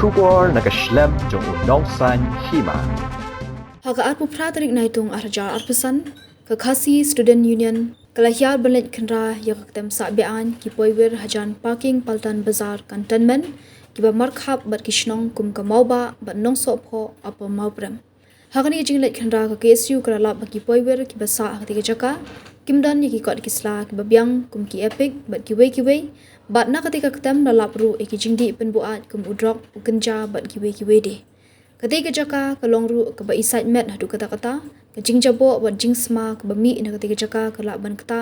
Shubor nakaslem jong unongsan hima. Haga arpu pratrik naitung arjar arpesan kakasi student union kalahyar balit kenra yang ketem sakbean ki poiwer hajan parking paltan bazar cantonment ki ba markhap bat kishnong kum kamauba bat nong sopho apa maubrem. Hagani jinglet kenra ka KSU keralap bagi poiwer ki basa ketika jaka kimdan ki kot kisla ki babyang kum ki epic bat kiwe bat na ketika ketem lalap ru ki jingdi penbuat kum udrok ukenja bat kiwe de. Ketika jaka kalong ru ke ba excitement hadu kata-kata ke jing jabo wat jing sma ke ba mi na ketika jaka ke lak ban kata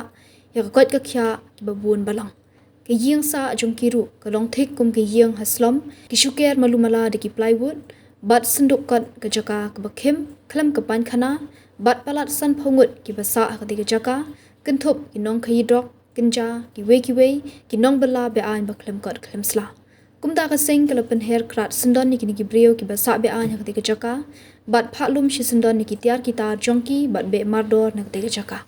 ya ke kot ke kya ke ba buan balang ke yeng sa jong kiru kalong thik kum ke yeng haslom ki syuker malumala de ki plywood bat senduk kot ke jaka ke ba klem ke pan khana bat palat san phongut ki ba sa ketika jaka kenthop ki nong khidrok kenja ki we ki nong bala be an ba klem kot klem sla kumda ka sing kala penher krat sendon ni kini brio ki basa be an ketika jaka bat phalum shi sendon ni ki tiar kita jongki bat be mardor na ketika jaka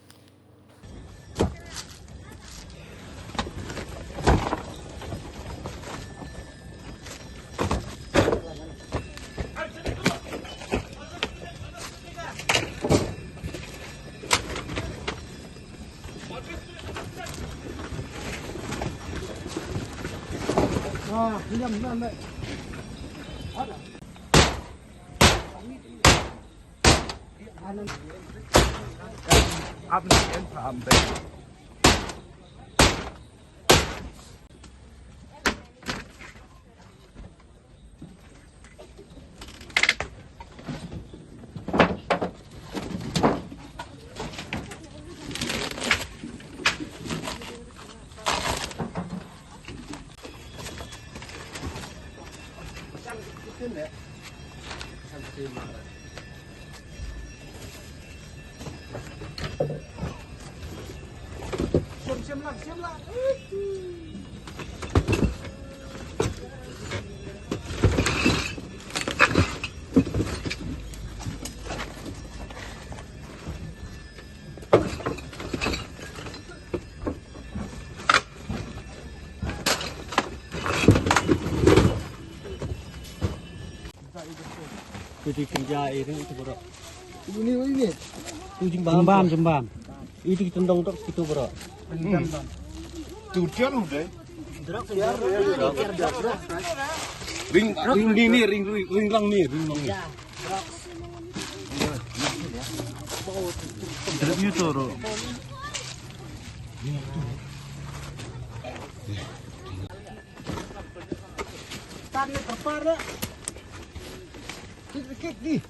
Ab nicht Endfarben weg. Siap lah. Jadi kerja ini itu bro. Ini. Jembam. Itu tendong tok itu bro. Tujuan udah. Ring lang nih. Itu toro. Tadi terpar ya. Kik nih.